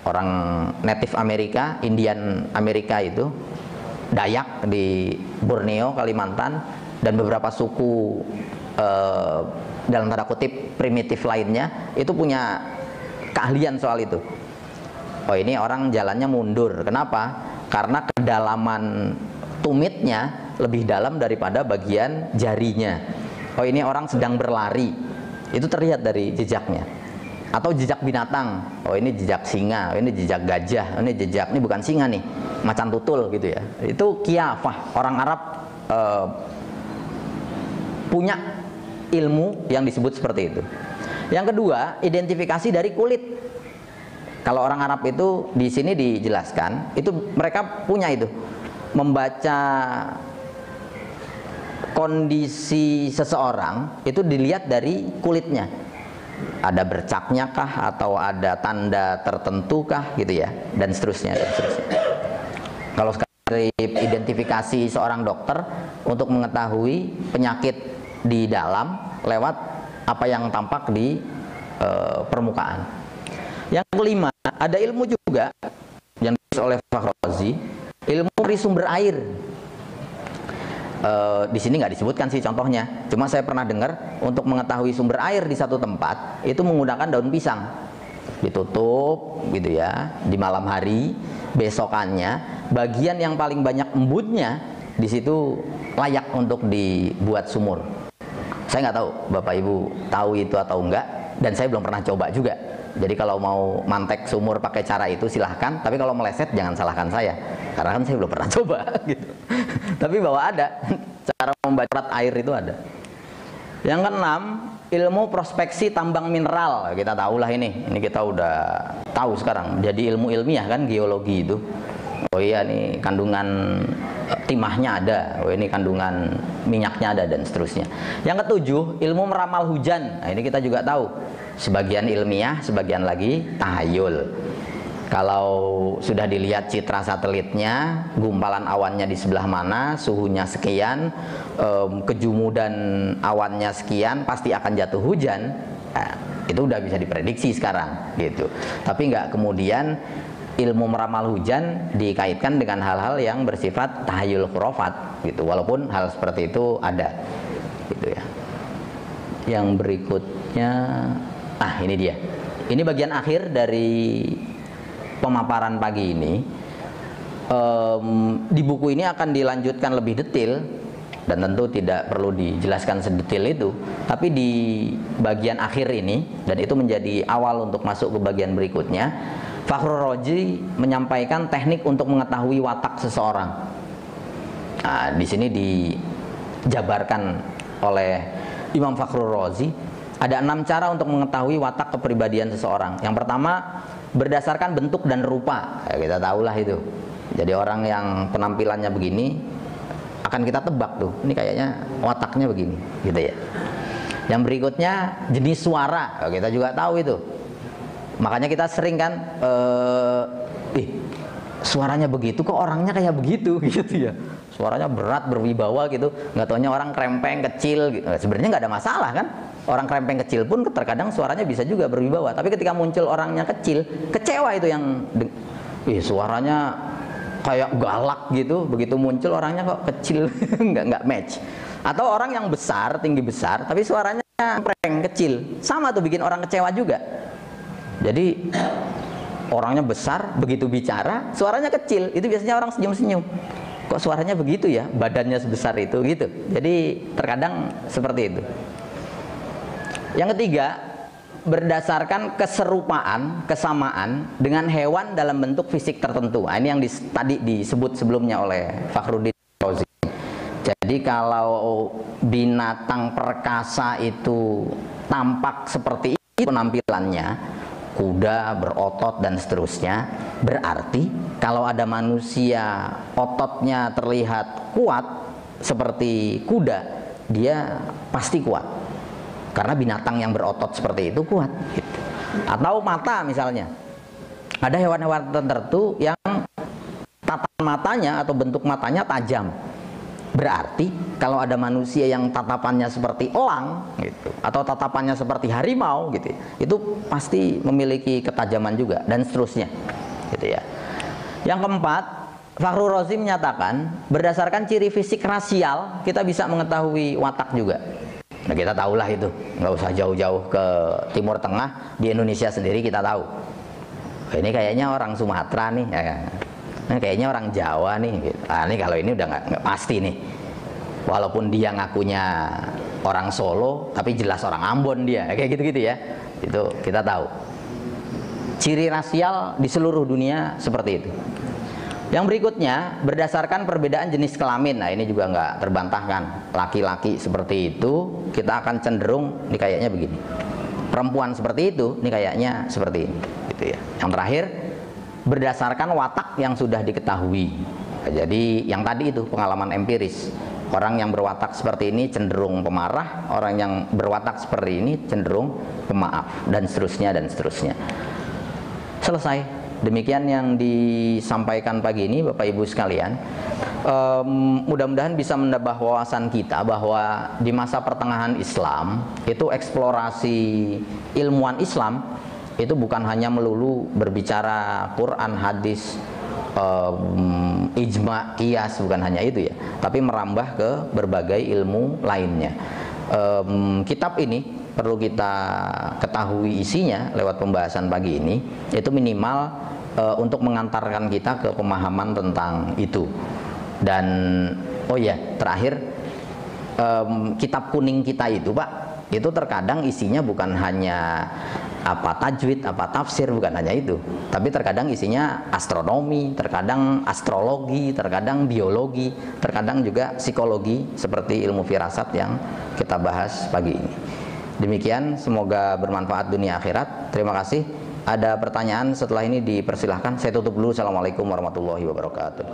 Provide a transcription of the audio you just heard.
orang native Amerika, Indian Amerika itu, Dayak di Borneo, Kalimantan, dan beberapa suku dalam tanda kutip primitif lainnya itu punya keahlian soal itu. Oh, ini orang jalannya mundur. Kenapa? Karena kedalaman tumitnya lebih dalam daripada bagian jarinya. Oh, ini orang sedang berlari. Itu terlihat dari jejaknya. Atau jejak binatang. Oh, ini jejak singa, oh, ini jejak gajah, oh, ini bukan singa nih, macan tutul gitu ya. Itu qiyafah. Orang Arab punya ilmu yang disebut seperti itu. Yang kedua, identifikasi dari kulit. Kalau orang Arab itu di sini dijelaskan, itu mereka punya itu, membaca kondisi seseorang itu dilihat dari kulitnya. Ada bercaknya kah, atau ada tanda tertentu kah gitu ya, dan seterusnya dan seterusnya. Kalau sekarang identifikasi seorang dokter untuk mengetahui penyakit di dalam lewat apa yang tampak di permukaan. Yang kelima, ada ilmu juga yang ditulis oleh Fakhrazi, ilmu dari sumber air. Di sini nggak disebutkan sih contohnya, cuma saya pernah dengar untuk mengetahui sumber air di satu tempat itu menggunakan daun pisang, ditutup gitu ya di malam hari, besokannya bagian yang paling banyak embunnya di situ layak untuk dibuat sumur. Saya nggak tahu Bapak Ibu tahu itu atau enggak, dan saya belum pernah coba juga. Jadi kalau mau mantek sumur pakai cara itu silahkan, tapi kalau meleset jangan salahkan saya, karena kan saya belum pernah coba gitu. Tapi bahwa ada cara membaca air itu ada. Yang keenam, ilmu prospeksi tambang mineral. Kita tahulah ini kita udah tahu sekarang. Jadi ilmu ilmiah kan geologi itu. Oh iya, nih kandungan timahnya ada, oh ini kandungan minyaknya ada, dan seterusnya. Yang ketujuh, ilmu meramal hujan. Nah, ini kita juga tahu. Sebagian ilmiah, sebagian lagi tahayul. Kalau sudah dilihat citra satelitnya, gumpalan awannya di sebelah mana, suhunya sekian, kejumudan awannya sekian, pasti akan jatuh hujan. Nah, itu udah bisa diprediksi sekarang gitu. Tapi nggak kemudian ilmu meramal hujan dikaitkan dengan hal-hal yang bersifat tahayul khurafat gitu, walaupun hal seperti itu ada gitu ya. Yang berikutnya, ini dia. Ini bagian akhir dari pemaparan pagi ini. Di buku ini akan dilanjutkan lebih detail, dan tentu tidak perlu dijelaskan sedetail itu, tapi di bagian akhir ini, dan itu menjadi awal untuk masuk ke bagian berikutnya, Fakhrur Razi menyampaikan teknik untuk mengetahui watak seseorang. Nah, di sini dijabarkan oleh Imam Fakhrur Razi ada 6 cara untuk mengetahui watak kepribadian seseorang. Yang pertama, berdasarkan bentuk dan rupa. Ya, kita tahulah itu. Jadi orang yang penampilannya begini akan kita tebak tuh, ini kayaknya wataknya begini, gitu ya. Yang berikutnya, jenis suara. Ya, kita juga tahu itu. Makanya kita sering kan, suaranya begitu, kok orangnya kayak begitu, gitu ya. Suaranya berat, berwibawa gitu. Nggak taunya orang krempeng, kecil. Gitu. Sebenarnya nggak ada masalah kan. Orang krempeng kecil pun terkadang suaranya bisa juga berwibawa. Tapi ketika muncul orangnya kecil, kecewa itu yang, suaranya kayak galak gitu. Begitu muncul orangnya kok kecil, nggak match. Atau orang yang besar, tinggi besar, tapi suaranya krempeng kecil. Sama tuh bikin orang kecewa juga. Jadi orangnya besar, begitu bicara suaranya kecil, itu biasanya orang senyum-senyum. Kok suaranya begitu ya, badannya sebesar itu gitu. Jadi terkadang seperti itu. Yang ketiga, berdasarkan keserupaan, kesamaan dengan hewan dalam bentuk fisik tertentu. Nah, ini yang tadi disebut sebelumnya oleh Fakhruddin Razi. Jadi kalau binatang perkasa itu tampak seperti itu penampilannya, kuda berotot dan seterusnya, berarti kalau ada manusia ototnya terlihat kuat seperti kuda, dia pasti kuat karena binatang yang berotot seperti itu kuat gitu. Atau mata misalnya, ada hewan-hewan tertentu yang tatapan matanya atau bentuk matanya tajam. Berarti kalau ada manusia yang tatapannya seperti elang gitu, atau tatapannya seperti harimau gitu, itu pasti memiliki ketajaman juga dan seterusnya gitu ya. Yang keempat, Fakhrul Razi menyatakan berdasarkan ciri fisik rasial kita bisa mengetahui watak juga. Nah, kita tahulah itu, nggak usah jauh-jauh ke Timur Tengah, di Indonesia sendiri kita tahu. Ini kayaknya orang Sumatera nih, ya. Nah, kayaknya orang Jawa nih. Nah, ini kalau ini udah nggak pasti nih. Walaupun dia ngakunya orang Solo, tapi jelas orang Ambon dia, kayak gitu-gitu ya. Itu kita tahu. Ciri rasial di seluruh dunia seperti itu. Yang berikutnya, berdasarkan perbedaan jenis kelamin. Nah, ini juga nggak terbantahkan. Laki-laki seperti itu, kita akan cenderung, ini kayaknya begini. Perempuan seperti itu, ini kayaknya seperti ini. Gitu ya. Yang terakhir, berdasarkan watak yang sudah diketahui. Jadi yang tadi itu pengalaman empiris. Orang yang berwatak seperti ini cenderung pemarah, orang yang berwatak seperti ini cenderung pemaaf, dan seterusnya dan seterusnya. Selesai. Demikian yang disampaikan pagi ini Bapak Ibu sekalian. Mudah-mudahan bisa menambah wawasan kita bahwa di masa pertengahan Islam itu eksplorasi ilmuwan Islam itu bukan hanya melulu berbicara Quran, hadis, ijma, qiyas, bukan hanya itu ya, tapi merambah ke berbagai ilmu lainnya. Kitab ini perlu kita ketahui isinya lewat pembahasan pagi ini, itu minimal untuk mengantarkan kita ke pemahaman tentang itu. Dan oh ya, terakhir, kitab kuning kita itu Pak, itu terkadang isinya bukan hanya apa tajwid, apa tafsir, bukan hanya itu, tapi terkadang isinya astronomi, terkadang astrologi, terkadang biologi, terkadang juga psikologi seperti ilmu firasat yang kita bahas pagi ini. Demikian, semoga bermanfaat dunia akhirat. Terima kasih. Ada pertanyaan setelah ini dipersilahkan. Saya tutup dulu. Assalamualaikum warahmatullahi wabarakatuh.